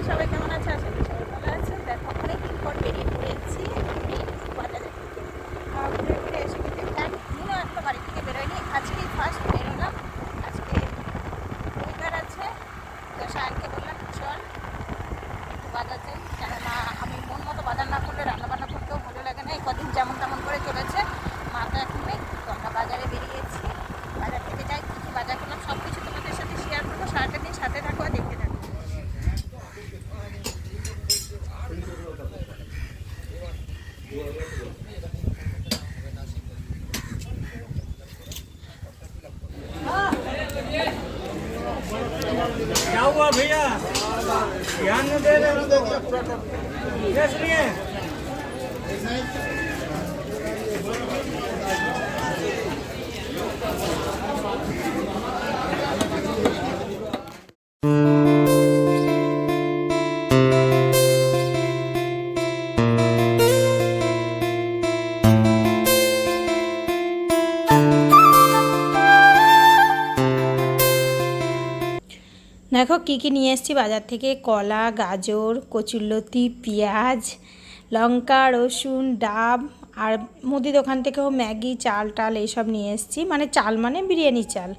সবাই কেমন আছে? আশা করি সবাই ভালো আছে। দেখো অনেকদিন পর বেরিয়ে পড়েছি বাজারের দিকে। ঘুরে ঘুরে এসে কিন্তু একদিনও একটা বাড়ি থেকে বেরোয়নি। আজকেই ফার্স্ট বেরোলাম। আজকে রবিবার আছে, তো সায়নকে বললাম চল একটু বাজার যাই, কেননা আমি মন মতো বাজার না করলে রান্নাবান্না করতেও ভালো লাগে না। এই কদিন যেমন তেমন করে চলেছে, মা তো এখন নেই, তো আমরা বাজারে বেরিয়েছি। বাজার থেকে যাই, কী কী বাজার করলাম সব কিছু তোমাদের সাথে শেয়ার করবো। সারাটা দিন সাথে থাকো আর দেখতে থাকো। क्या हुआ भैया, ध्यान नहीं दे रहे? क्या सुनिए? দেখো কী কী নিয়ে এসেছি বাজার থেকে। কলা, গাজর, কচুরলতি, পেঁয়াজ, লঙ্কা, রসুন, ডাব, আর মুদি দোকান থেকেও ম্যাগি, চাল টাল এইসব নিয়ে এসেছি। মানে চাল মানে বিরিয়ানি চাল।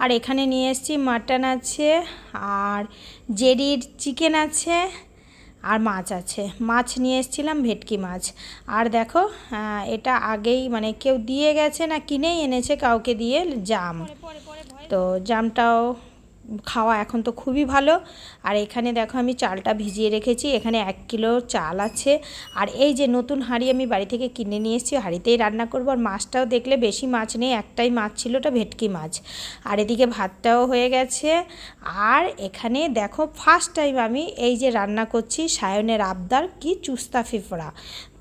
আর এখানে নিয়ে এসেছি মাটন আছে, আর জেরির চিকেন আছে, আর মাছ আছে। মাছ নিয়ে এসেছিলাম ভেটকি মাছ। আর দেখো এটা আগেই মানে কেউ দিয়ে গেছে না কিনেই এনেছে কাউকে দিয়ে জাম। তো জামটাও খাওয়া এখন তো খুবই ভালো। আর এখানে দেখো আমি চালটা ভিজিয়ে রেখেছি। এখানে 1 কিলো চাল আছে। আর এই যে নতুন হাঁড়ি আমি বাড়ি থেকে কিনে নিয়ে এসেছি, হাঁড়িতেই রান্না করবো। আর মাছটাও দেখলে বেশি মাছ নেই, একটাই মাছ ছিল, ওটা ভেটকি মাছ। আর এদিকে ভাতটাও হয়ে গেছে। আর এখানে দেখো ফার্স্ট টাইম আমি এই যে রান্না করছি, সায়নের আবদার কি চুস্তা ফিফড়া।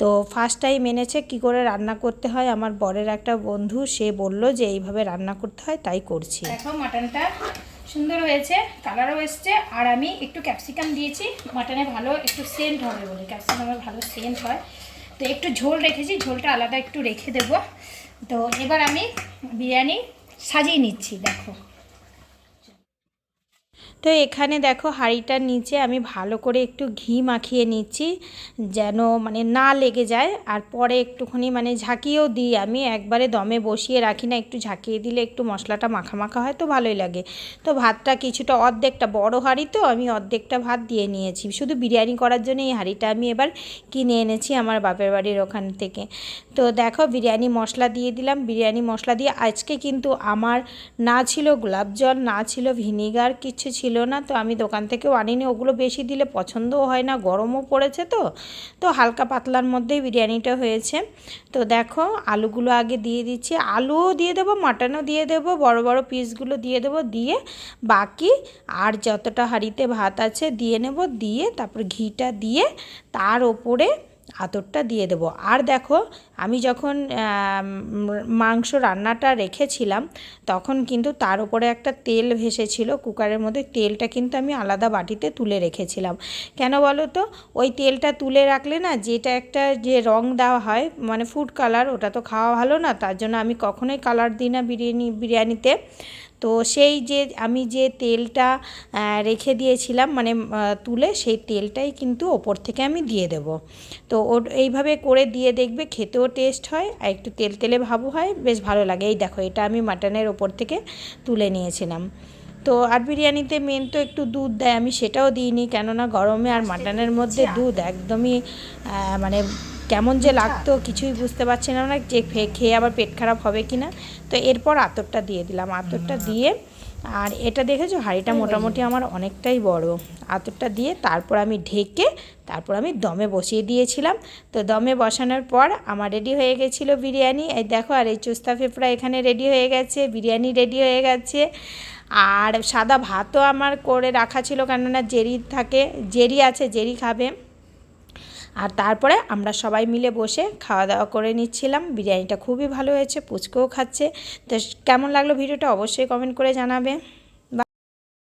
তো ফার্স্ট টাইম এনেছে কী করে রান্না করতে হয়। আমার বরের একটা বন্ধু, সে বলল যে এইভাবে রান্না করতে হয়, তাই করছি। দেখো মাটনটা সুন্দর হয়েছে, কালারও এসছে। আর আমি একটু ক্যাপসিকাম দিয়েছি, মাটনে ভালো একটু সেন্ট হবে বলে, ক্যাপসিকামের ভালো সেন্ট হয়। তো একটু ঝোল রেখেছি, ঝোলটা আলাদা একটু রেখে দেব। তো এবার আমি বিরিয়ানি সাজিয়ে নিচ্ছি। দেখো তো এখানে দেখো হাঁড়িটার নিচে আমি ভালো করে একটু ঘি মাখিয়ে নিচ্ছি, যেন মানে না লেগে যায়। আর পরে একটুখানি মানে ঝাঁকিয়েও দিই, আমি একবারে দমে বসিয়ে রাখি না, একটু ঝাঁকিয়ে দিলে একটু মশলাটা মাখা মাখা হয়, তো ভালোই লাগে। তো ভাতটা কিছুটা, অর্ধেকটা বড় হাঁড়ি তো আমি অর্ধেকটা ভাত দিয়ে নিয়েছি। শুধু বিরিয়ানি করার জন্য এই হাঁড়িটা আমি এবার কিনে এনেছি আমার বাপের বাড়ির ওখান থেকে। তো দেখো বিরিয়ানি মশলা দিয়ে দিলাম। বিরিয়ানি মশলা দিয়ে আজকে কিন্তু আমার না ছিল গোলাপ জল, না ছিল ভিনিগার, কিছু ছিল না। তো আমি দোকান থেকেও আনিনি, ওগুলো বেশি দিলে পছন্দও হয় না, গরমও পড়েছে। তো হালকা পাতলার মধ্যেই বিরিয়ানিটা হয়েছে। তো দেখো আলুগুলো আগে দিয়ে দিচ্ছি, আলুও দিয়ে দেবো, মাটনও দিয়ে দেবো, বড় বড় পিসগুলো দিয়ে দেবো, দিয়ে বাকি আর যতটা হাঁড়িতে ভাত আছে দিয়ে নেব, দিয়ে তারপর ঘিটা দিয়ে তার ওপরে আতরটা দিয়ে দেবো। আর দেখো আমি যখন মাংস রান্নাটা রেখেছিলাম, তখন কিন্তু তার উপরে একটা তেল ভেসেছিল কুকারের মধ্যে, তেলটা কিন্তু আমি আলাদা বাটিতে তুলে রেখেছিলাম। কেন বলো তো, ওই তেলটা তুলে রাখলে না, যেটা একটা যে রং দেওয়া হয় মানে ফুড কালার, ওটা তো খাওয়া ভালো না, তার জন্য আমি কখনোই কালার দিই না বিরিয়ানিতে। তো সেই যে আমি যে তেলটা রেখে দিয়েছিলাম মানে তুলে, সেই তেলটাই কিন্তু ওপর থেকে আমি দিয়ে দেব। তো এইভাবে করে দিয়ে দেখবে, খেতেও টেস্ট হয় আর একটু তেল তেলে ভাবও হয়, বেশ ভালো লাগে। এই দেখো এটা আমি মাটনের ওপর থেকে তুলে নিয়েছিলাম। তো আর বিরিয়ানিতে মেন তো একটু দুধ দেয়, আমি সেটাও দিইনি, কেননা গরমে আর মাটনের মধ্যে দুধ একদমই মানে কেমন যে লাগতো কিছুই বুঝতে পারছিলাম না, যে খেয়ে আবার পেট খারাপ হবে কি না। তো এরপর আতরটা দিয়ে দিলাম, আতরটা দিয়ে, আর এটা দেখেছো হাঁড়িটা মোটামুটি আমার অনেকটাই বড়। আতরটা দিয়ে তারপর আমি ঢেকে তারপর আমি দমে বসিয়ে দিয়েছিলাম। তো দমে বসানোর পর আমার রেডি হয়ে গেছিলো বিরিয়ানি। এই দেখো, আর এই চুস্তা ফেফড়া এখানে রেডি হয়ে গেছে, বিরিয়ানি রেডি হয়ে গেছে। আর সাদা ভাতও আমার করে রাখা ছিল, কেননা জেরি থাকে, জেরি আছে, জেরি খাবে। আর তারপরে আমরা সবাই মিলে বসে খাওয়া দাওয়া করে নিচ্ছিলাম। বিরিয়ানিটা খুবই ভালো হয়েছে, পুচকেও খাচ্ছে। তো কেমন লাগলো ভিডিওটা অবশ্যই কমেন্ট করে জানাবে।